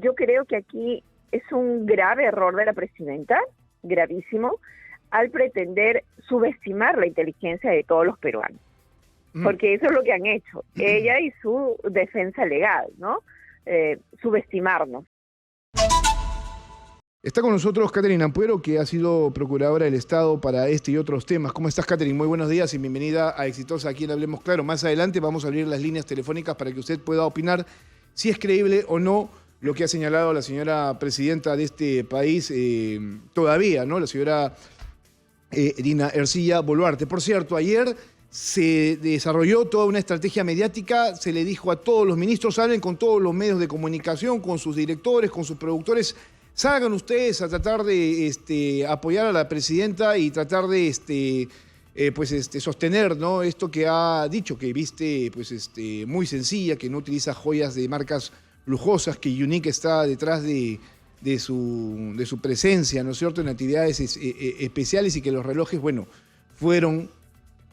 yo creo que aquí es un grave error de la presidenta, gravísimo, al pretender subestimar la inteligencia de todos los peruanos. Porque eso es lo que han hecho, ella y su defensa legal, ¿no? Subestimarnos. Está con nosotros Catherine Ampuero, que ha sido procuradora del Estado para este y otros temas. ¿Cómo estás, Catherine? Muy buenos días y bienvenida a Exitosa aquí en Hablemos Claro. Más adelante vamos a abrir las líneas telefónicas para que usted pueda opinar si es creíble o no lo que ha señalado la señora presidenta de este país todavía, ¿no? La señora Dina Ercilla Boluarte. Por cierto, ayer se desarrolló toda una estrategia mediática, se le dijo a todos los ministros, hablen con todos los medios de comunicación, con sus directores, con sus productores, salgan ustedes a tratar de apoyar a la presidenta y tratar de sostener, ¿no?, esto que ha dicho, que viste muy sencilla, que no utiliza joyas de marcas lujosas, que Unique está detrás de su presencia, ¿no es cierto?, en actividades especiales, y que los relojes, bueno, fueron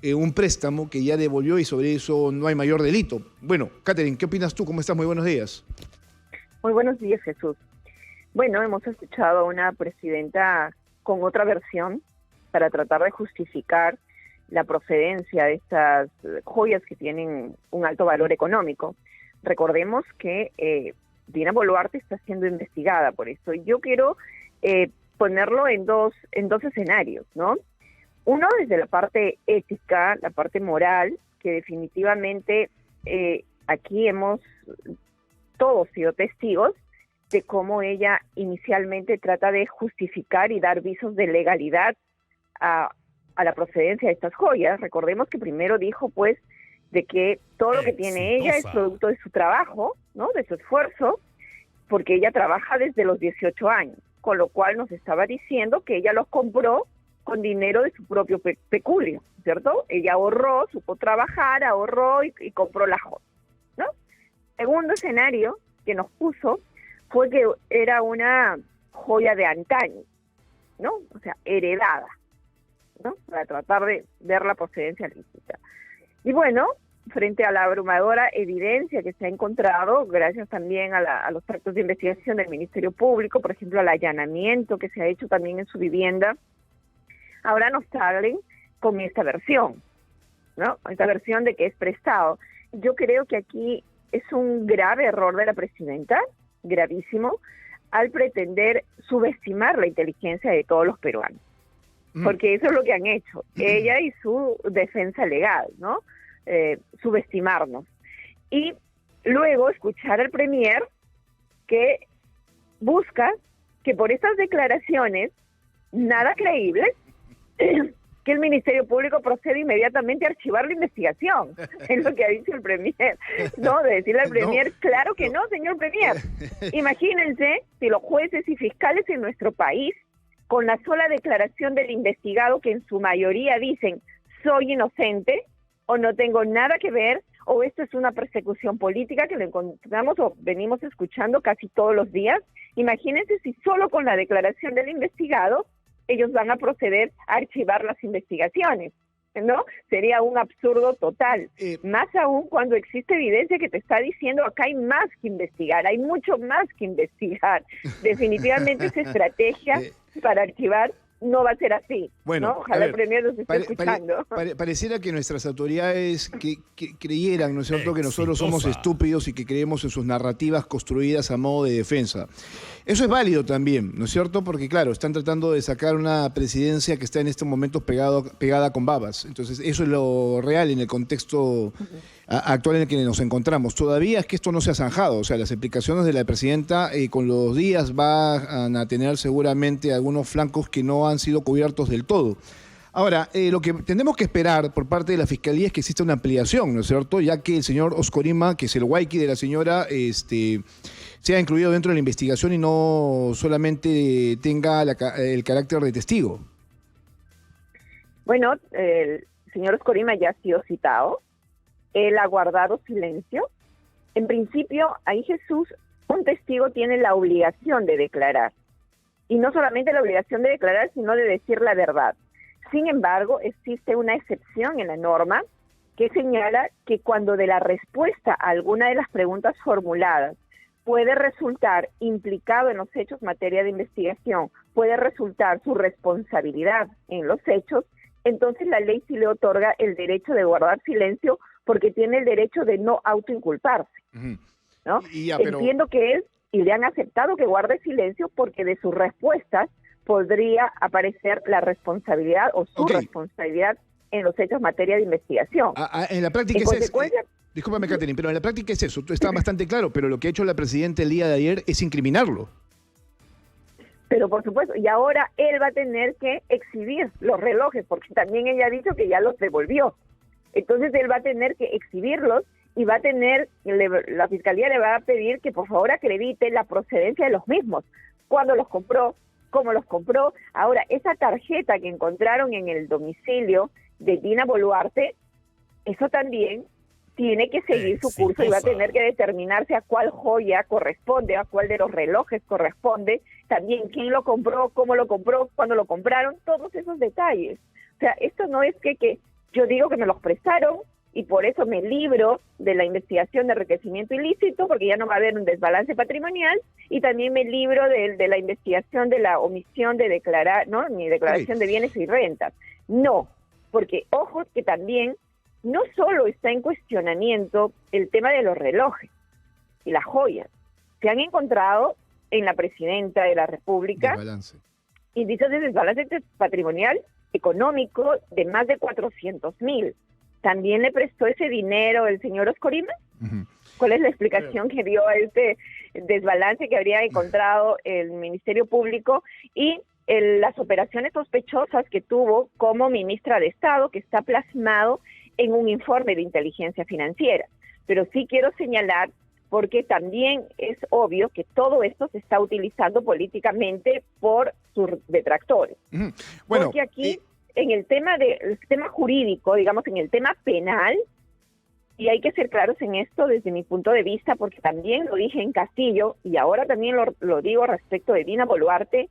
un préstamo que ya devolvió y sobre eso no hay mayor delito. Bueno, Catherine, ¿qué opinas tú? ¿Cómo estás? Muy buenos días. Muy buenos días, Jesús. Bueno, hemos escuchado a una presidenta con otra versión para tratar de justificar la procedencia de estas joyas que tienen un alto valor económico. Recordemos que Dina Boluarte está siendo investigada por esto. Y yo quiero ponerlo en dos escenarios, ¿no? Uno, desde la parte ética, la parte moral, que definitivamente aquí hemos todos sido testigos de cómo ella inicialmente trata de justificar y dar visos de legalidad a la procedencia de estas joyas. Recordemos que primero dijo, pues, de que todo lo que tiene ella es producto de su trabajo, ¿no?, de su esfuerzo, porque ella trabaja desde los 18 años, con lo cual nos estaba diciendo que ella los compró con dinero de su propio peculio, ¿cierto? Ella ahorró, supo trabajar, ahorró y compró la joya, ¿no? Segundo escenario que nos puso fue que era una joya de antaño, ¿no? O sea, heredada, ¿no?, para tratar de ver la procedencia lícita. Y bueno, frente a la abrumadora evidencia que se ha encontrado, gracias también a los actos de investigación del Ministerio Público, por ejemplo, al allanamiento que se ha hecho también en su vivienda, ahora nos salen con esta versión, ¿no? Esta versión de que es prestado. Yo creo que aquí es un grave error de la presidenta, gravísimo, al pretender subestimar la inteligencia de todos los peruanos. Porque eso es lo que han hecho, ella y su defensa legal, ¿no? Subestimarnos. Y luego escuchar al premier que busca que por estas declaraciones nada creíbles, que el Ministerio Público procede inmediatamente a archivar la investigación. Es lo que ha dicho el premier, ¿no? De decirle al premier, claro que no, señor premier. Imagínense si los jueces y fiscales en nuestro país, con la sola declaración del investigado, que en su mayoría dicen, soy inocente, o no tengo nada que ver, o esto es una persecución política, que lo encontramos o venimos escuchando casi todos los días. Imagínense si solo con la declaración del investigado ellos van a proceder a archivar las investigaciones, ¿no? Sería un absurdo total. Más aún cuando existe evidencia que te está diciendo, acá hay más que investigar, hay mucho más que investigar. Definitivamente esa estrategia para archivar no va a ser así, bueno, ¿no? Ojalá el premier nos esté escuchando. Pareciera que nuestras autoridades que creyeran, ¿no es cierto?, que nosotros somos estúpidos y que creemos en sus narrativas construidas a modo de defensa. Eso es válido también, ¿no es cierto? Porque, claro, están tratando de sacar una presidencia que está en estos momentos pegada con babas. Entonces, eso es lo real en el contexto actual en el que nos encontramos. Todavía es que esto no se ha zanjado. O sea, las explicaciones de la presidenta con los días van a tener seguramente algunos flancos que no han sido cubiertos del todo. Ahora, lo que tenemos que esperar por parte de la Fiscalía es que exista una ampliación, ¿no es cierto? Ya que el señor Oscorima, que es el huayqui de la señora, sea incluido dentro de la investigación y no solamente tenga el carácter de testigo. Bueno, el señor Oscorima ya ha sido citado. Él ha guardado silencio. En principio, ahí, Jesús, un testigo tiene la obligación de declarar. Y no solamente la obligación de declarar, sino de decir la verdad. Sin embargo, existe una excepción en la norma que señala que cuando de la respuesta a alguna de las preguntas formuladas puede resultar implicado en los hechos materia de investigación, puede resultar su responsabilidad en los hechos, entonces la ley sí le otorga el derecho de guardar silencio porque tiene el derecho de no autoinculparse, ¿no? Entiendo que es, y le han aceptado que guarde silencio porque de sus respuestas podría aparecer la responsabilidad o su responsabilidad en los hechos materia de investigación. En la práctica discúlpame, Catherine, pero en la práctica es eso, está bastante claro, pero lo que ha hecho la presidenta el día de ayer es incriminarlo. Pero por supuesto, y ahora él va a tener que exhibir los relojes, porque también ella ha dicho que ya los devolvió. Entonces él va a tener que exhibirlos y va a tener, la Fiscalía le va a pedir que por favor acredite la procedencia de los mismos, cuándo los compró, cómo los compró. Ahora, esa tarjeta que encontraron en el domicilio de Dina Boluarte, eso también tiene que seguir su curso y va a tener que determinarse a cuál joya corresponde, a cuál de los relojes corresponde, también quién lo compró, cómo lo compró, cuándo lo compraron, todos esos detalles. O sea, esto no es que yo digo que me los prestaron y por eso me libro de la investigación de enriquecimiento ilícito, porque ya no va a haber un desbalance patrimonial, y también me libro de la investigación de la omisión de declarar, ¿no?, mi declaración de bienes y rentas. No, porque ojo que también no solo está en cuestionamiento el tema de los relojes y las joyas. Se han encontrado en la presidenta de la República indicios de desbalance patrimonial económico de más de 400.000. ¿También le prestó ese dinero el señor Oscorima? ¿Cuál es la explicación que dio a este desbalance que habría encontrado el Ministerio Público y las operaciones sospechosas que tuvo como ministra de Estado, que está plasmado en un informe de inteligencia financiera? Pero sí quiero señalar, porque también es obvio que todo esto se está utilizando políticamente por sus detractores. Bueno, porque aquí, en el tema jurídico, digamos, en el tema penal, y hay que ser claros en esto desde mi punto de vista, porque también lo dije en Castillo, y ahora también lo digo respecto de Dina Boluarte,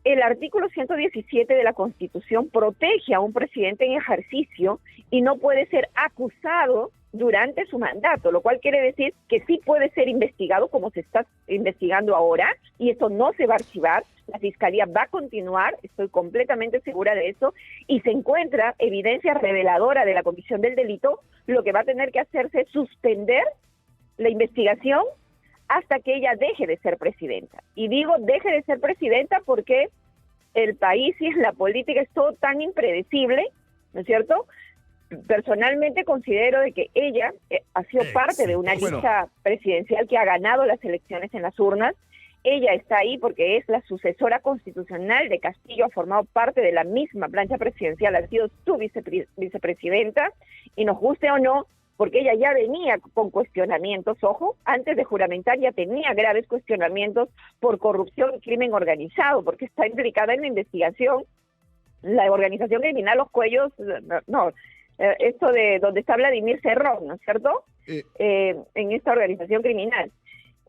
el artículo 117 de la Constitución protege a un presidente en ejercicio y no puede ser acusado durante su mandato, lo cual quiere decir que sí puede ser investigado como se está investigando ahora, y eso no se va a archivar. La Fiscalía va a continuar, estoy completamente segura de eso, y se encuentra evidencia reveladora de la comisión del delito, lo que va a tener que hacerse es suspender la investigación hasta que ella deje de ser presidenta. Y digo deje de ser presidenta porque el país y la política es todo tan impredecible, ¿no es cierto? Personalmente considero de que ella ha sido parte de una lista presidencial que ha ganado las elecciones en las urnas. Ella está ahí porque es la sucesora constitucional de Castillo, ha formado parte de la misma plancha presidencial, ha sido su vicepresidenta, y nos guste o no, porque ella ya venía con cuestionamientos, ojo, antes de juramentar ya tenía graves cuestionamientos por corrupción y crimen organizado, porque está implicada en la investigación, la organización criminal Los Cuellos, esto de donde está Vladimir Cerrón, ¿no es cierto? En esta organización criminal.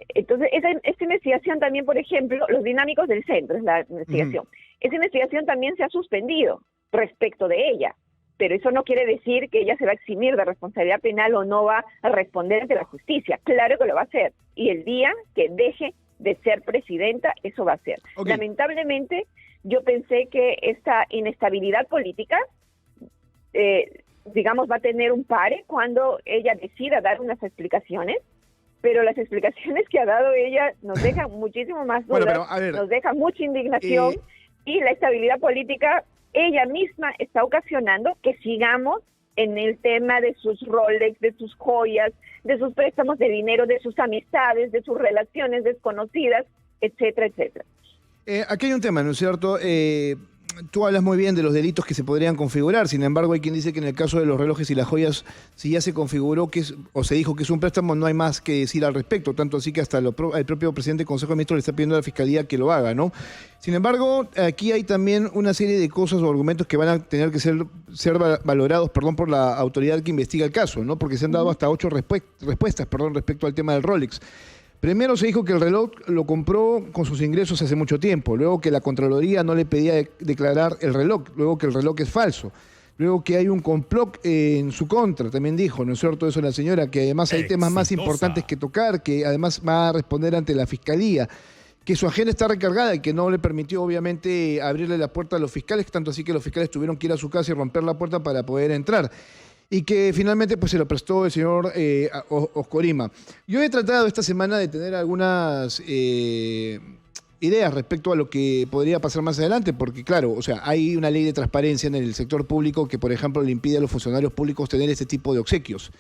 Entonces, esta investigación también, por ejemplo, los dinámicos del centro es la investigación. Esa investigación también se ha suspendido respecto de ella, pero eso no quiere decir que ella se va a eximir de responsabilidad penal o no va a responder ante la justicia. Claro que lo va a hacer. Y el día que deje de ser presidenta, eso va a ser. Lamentablemente, yo pensé que esta inestabilidad política, digamos, va a tener un pare cuando ella decida dar unas explicaciones, pero las explicaciones que ha dado ella nos dejan muchísimo más dudas, nos dejan mucha indignación, y la estabilidad política ella misma está ocasionando que sigamos en el tema de sus Rolex, de sus joyas, de sus préstamos de dinero, de sus amistades, de sus relaciones desconocidas, etcétera, etcétera. Aquí hay un tema, ¿no es cierto? Tú hablas muy bien de los delitos que se podrían configurar, sin embargo hay quien dice que en el caso de los relojes y las joyas, si ya se configuró o se dijo que es un préstamo, no hay más que decir al respecto, tanto así que hasta el propio presidente del Consejo de Ministros le está pidiendo a la Fiscalía que lo haga, ¿no? Sin embargo, aquí hay también una serie de cosas o argumentos que van a tener que ser valorados, por la autoridad que investiga el caso, ¿no? Porque se han dado hasta 8 respuestas, respecto al tema del Rolex. Primero se dijo que el reloj lo compró con sus ingresos hace mucho tiempo, luego que la Contraloría no le pedía declarar el reloj, luego que el reloj es falso. luego que hay un complot en su contra, también dijo, ¿no es cierto? Eso la señora, que además hay temas más importantes que tocar, que además va a responder ante la Fiscalía, que su agenda está recargada y que no le permitió obviamente abrirle la puerta a los fiscales, tanto así que los fiscales tuvieron que ir a su casa y romper la puerta para poder entrar. Y que finalmente pues se lo prestó el señor Oscorima. Yo he tratado esta semana de tener algunas ideas respecto a lo que podría pasar más adelante, porque claro, o sea, hay una ley de transparencia en el sector público que, por ejemplo, le impide a los funcionarios públicos tener este tipo de obsequios.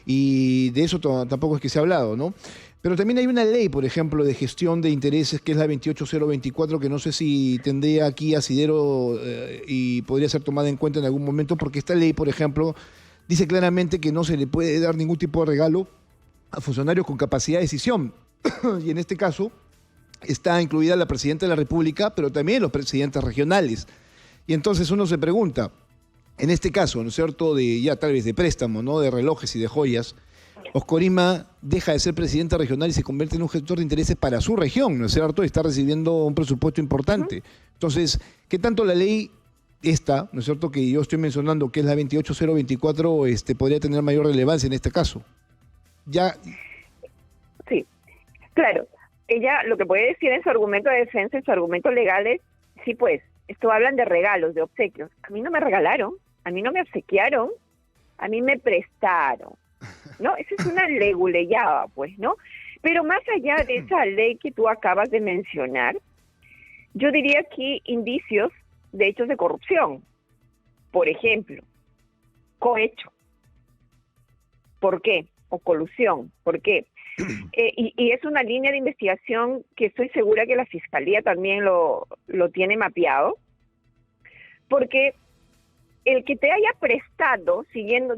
Y de eso tampoco es que se ha hablado, ¿no? Pero también hay una ley, por ejemplo, de gestión de intereses, que es la 28024, que no sé si tendría aquí asidero y podría ser tomada en cuenta en algún momento, porque esta ley, por ejemplo, dice claramente que no se le puede dar ningún tipo de regalo a funcionarios con capacidad de decisión. Y en este caso está incluida la presidenta de la República, pero también los presidentes regionales. Y entonces uno se pregunta, en este caso, ¿no es cierto?, de ya tal vez de préstamo, ¿no?, de relojes y de joyas, Oscorima deja de ser presidente regional y se convierte en un gestor de intereses para su región, ¿no es cierto?, y está recibiendo un presupuesto importante. Entonces, ¿qué tanto la ley esta, ¿no es cierto?, que yo estoy mencionando, que es la 28024, podría tener mayor relevancia en este caso? Ya. Sí, claro. Ella lo que puede decir en su argumento de defensa, en su argumento legal es, sí pues, esto hablan de regalos, de obsequios. A mí no me regalaron, a mí no me obsequiaron, a mí me prestaron, ¿no? Esa es una leguleyada, pues, ¿no? Pero más allá de esa ley que tú acabas de mencionar, yo diría aquí indicios de hechos de corrupción. Por ejemplo, cohecho. ¿Por qué? O colusión. ¿Por qué? Y es una línea de investigación que estoy segura que la Fiscalía también lo tiene mapeado, porque el que te haya prestado,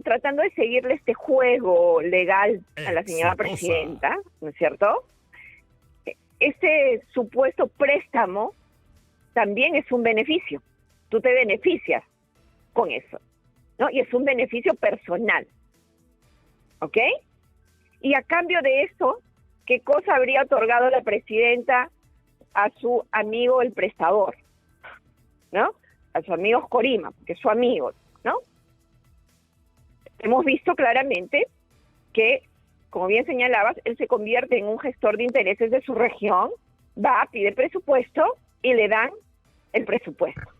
tratando de seguirle este juego legal a la señora presidenta, ¿no es cierto? Este supuesto préstamo también es un beneficio. Tú te beneficias con eso, ¿no? Y es un beneficio personal, ¿ok? Y a cambio de eso, ¿qué cosa habría otorgado la presidenta a su amigo el prestador? ¿No? A su amigo Oscorima, porque es su amigo, ¿no? Hemos visto claramente que, como bien señalabas, él se convierte en un gestor de intereses de su región, va, pide presupuesto y le dan el presupuesto,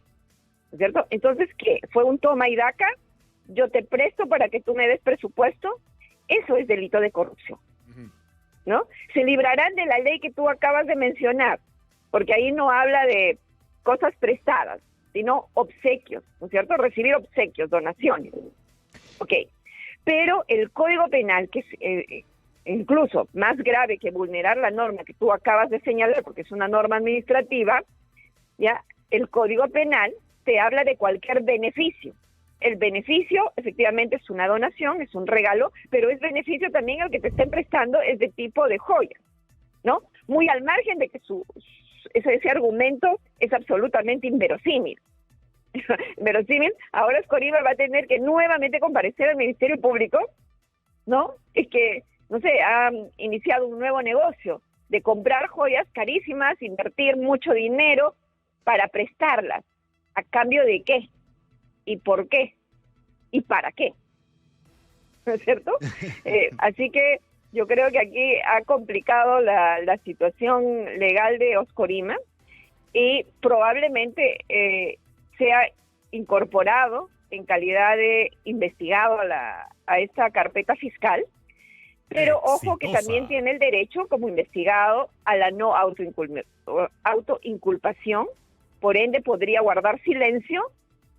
¿cierto? Entonces, ¿qué? ¿Fue un toma y daca? Yo te presto para que tú me des presupuesto. Eso es delito de corrupción, ¿no? Se librarán de la ley que tú acabas de mencionar, porque ahí no habla de cosas prestadas, sino obsequios, ¿no es cierto? Recibir obsequios, donaciones. Ok, pero el Código Penal, que es incluso más grave que vulnerar la norma que tú acabas de señalar, porque es una norma administrativa, ya, el Código Penal te habla de cualquier beneficio. El beneficio, efectivamente, es una donación, es un regalo, pero es beneficio también el que te estén prestando es de tipo de joya, ¿no? Muy al margen de que ese argumento es absolutamente inverosímil. Inverosímil, ahora Oscorima va a tener que nuevamente comparecer al Ministerio Público, ¿no? Es que, no sé, ha iniciado un nuevo negocio de comprar joyas carísimas, invertir mucho dinero para prestarlas. ¿A cambio de qué? ¿Y por qué? ¿Y para qué? ¿No es cierto? Así que yo creo que aquí ha complicado la situación legal de Oscorima y probablemente sea incorporado en calidad de investigado a esta carpeta fiscal, pero ojo que también tiene el derecho como investigado a la no autoinculpación, por ende podría guardar silencio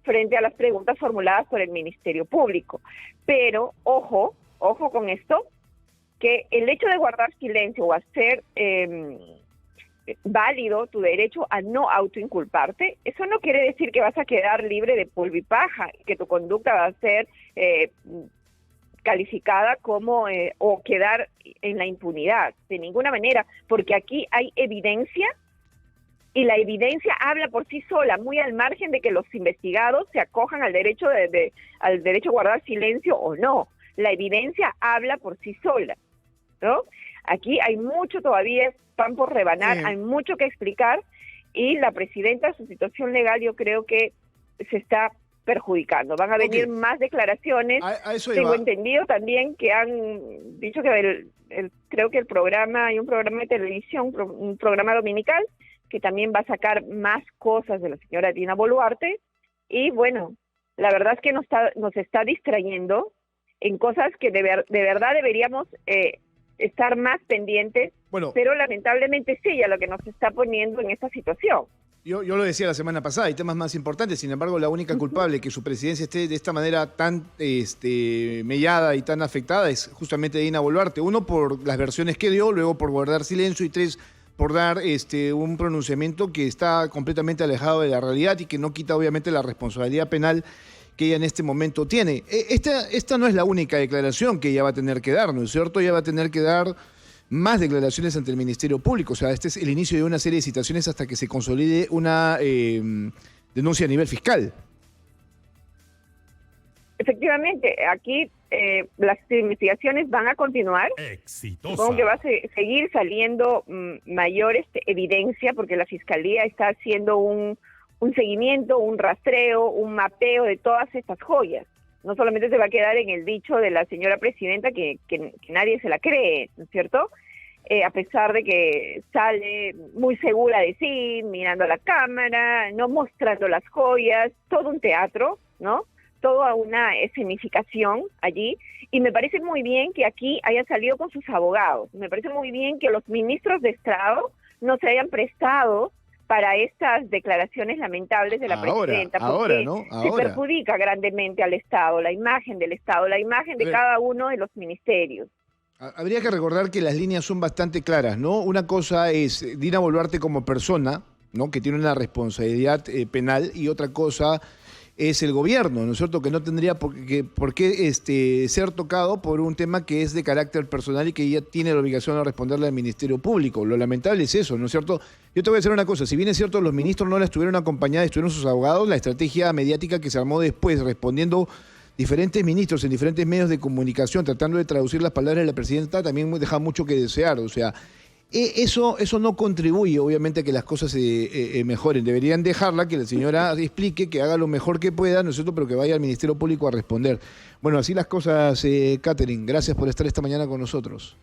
frente a las preguntas formuladas por el Ministerio Público. Pero, ojo con esto, que el hecho de guardar silencio o hacer válido tu derecho a no autoinculparte, eso no quiere decir que vas a quedar libre de polvo y paja, que tu conducta va a ser calificada como o quedar en la impunidad, de ninguna manera, porque aquí hay evidencia. Y la evidencia habla por sí sola, muy al margen de que los investigados se acojan al derecho al derecho a guardar silencio o no. La evidencia habla por sí sola, ¿no? Aquí hay mucho todavía pan por rebanar, hay mucho que explicar y la presidenta, su situación legal, yo creo que se está perjudicando. Van a venir más declaraciones. A eso Tengo iba. entendido también que han dicho que creo que hay un programa de televisión, un programa dominical, que también va a sacar más cosas de la señora Dina Boluarte. Y bueno, la verdad es que nos está distrayendo en cosas que de verdad deberíamos estar más pendientes, pero lamentablemente sí, a lo que nos está poniendo en esta situación. Yo lo decía la semana pasada, hay temas más importantes, sin embargo la única culpable que su presidencia esté de esta manera tan mellada y tan afectada es justamente Dina Boluarte. Uno, por las versiones que dio, luego por guardar silencio, y tres, por dar un pronunciamiento que está completamente alejado de la realidad y que no quita obviamente la responsabilidad penal que ella en este momento tiene. Esta no es la única declaración que ella va a tener que dar, ¿no es cierto? Ella va a tener que dar más declaraciones ante el Ministerio Público. O sea, este es el inicio de una serie de citaciones hasta que se consolide una denuncia a nivel fiscal. Efectivamente, aquí las investigaciones van a continuar. Exitosa. Supongo que va a seguir saliendo mayor evidencia, porque la Fiscalía está haciendo un seguimiento, un rastreo, un mapeo de todas estas joyas. No solamente se va a quedar en el dicho de la señora presidenta que nadie se la cree, ¿no es cierto? A pesar de que sale muy segura de sí, mirando a la cámara, no mostrando las joyas, todo un teatro, ¿no? Toda una escenificación allí. Y me parece muy bien que aquí haya salido con sus abogados. Me parece muy bien que los ministros de Estado no se hayan prestado para estas declaraciones lamentables de la presidenta, porque se perjudica grandemente al Estado, la imagen del Estado, la imagen de cada uno de los ministerios. Habría que recordar que las líneas son bastante claras, ¿no? Una cosa es Dina Boluarte como persona, ¿no?, que tiene una responsabilidad penal, y otra cosa es el gobierno, ¿no es cierto?, que no tendría por qué ser tocado por un tema que es de carácter personal y que ella tiene la obligación de responderle al Ministerio Público. Lo lamentable es eso, ¿no es cierto? Yo te voy a decir una cosa, si bien es cierto los ministros no la estuvieron acompañadas, estuvieron sus abogados, la estrategia mediática que se armó después, respondiendo diferentes ministros en diferentes medios de comunicación, tratando de traducir las palabras de la presidenta, también deja mucho que desear. O sea, eso no contribuye, obviamente, a que las cosas se mejoren. Deberían dejarla, que la señora explique, que haga lo mejor que pueda, ¿no es cierto?, pero que vaya al Ministerio Público a responder. Bueno, así las cosas, Catherine. Gracias por estar esta mañana con nosotros.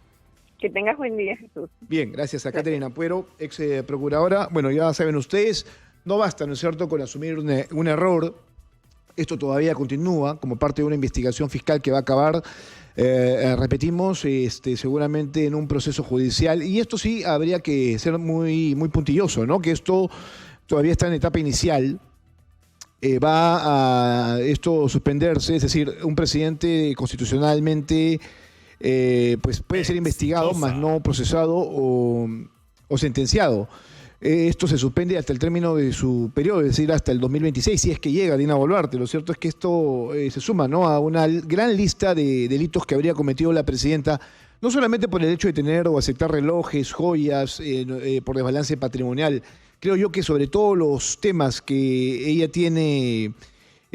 Que tengas buen día, Jesús. Bien, gracias a Catherine Ampuero, ex procuradora. Bueno, ya saben ustedes, no basta, ¿no es cierto?, con asumir un error. Esto todavía continúa como parte de una investigación fiscal que va a acabar, repetimos, seguramente en un proceso judicial. Y esto sí habría que ser muy puntilloso, ¿no? Que esto todavía está en etapa inicial. Va a esto suspenderse, es decir, un presidente constitucionalmente pues puede ser investigado, más no procesado o sentenciado. Esto se suspende hasta el término de su periodo, es decir, hasta el 2026, si es que llega Dina Boluarte. Lo cierto es que esto se suma, ¿no?, a una gran lista de delitos que habría cometido la presidenta, no solamente por el hecho de tener o aceptar relojes, joyas, por desbalance patrimonial. Creo yo que sobre todo los temas que ella tiene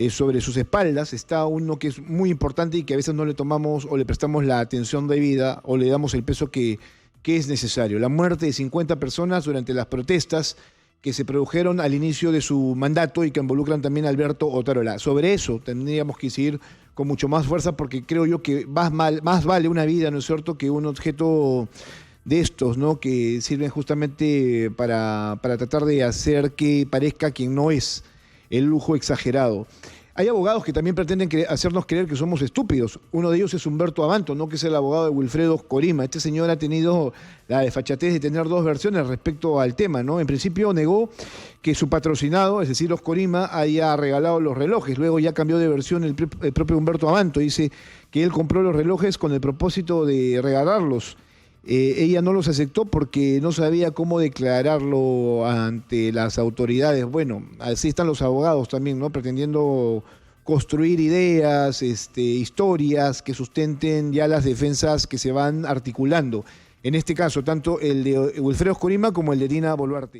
sobre sus espaldas está uno que es muy importante y que a veces no le tomamos o le prestamos la atención debida o le damos el peso que es necesario. La muerte de 50 personas durante las protestas que se produjeron al inicio de su mandato y que involucran también a Alberto Otárola. Sobre eso tendríamos que seguir con mucho más fuerza, porque creo yo que más vale una vida, ¿no es cierto?, que un objeto de estos, ¿no?, que sirven justamente para tratar de hacer que parezca quien no es, el lujo exagerado. Hay abogados que también pretenden hacernos creer que somos estúpidos. Uno de ellos es Humberto Abanto, ¿no?, que es el abogado de Wilfredo Corima. Este señor ha tenido la desfachatez de tener dos versiones respecto al tema, ¿no? En principio negó que su patrocinado, es decir, los Corima, haya regalado los relojes. Luego ya cambió de versión el propio Humberto Abanto. Dice que él compró los relojes con el propósito de regalarlos. Ella no los aceptó porque no sabía cómo declararlo ante las autoridades. Bueno, así están los abogados también, ¿no?, pretendiendo construir ideas, historias que sustenten ya las defensas que se van articulando. En este caso, tanto el de Wilfredo Corima como el de Dina Boluarte.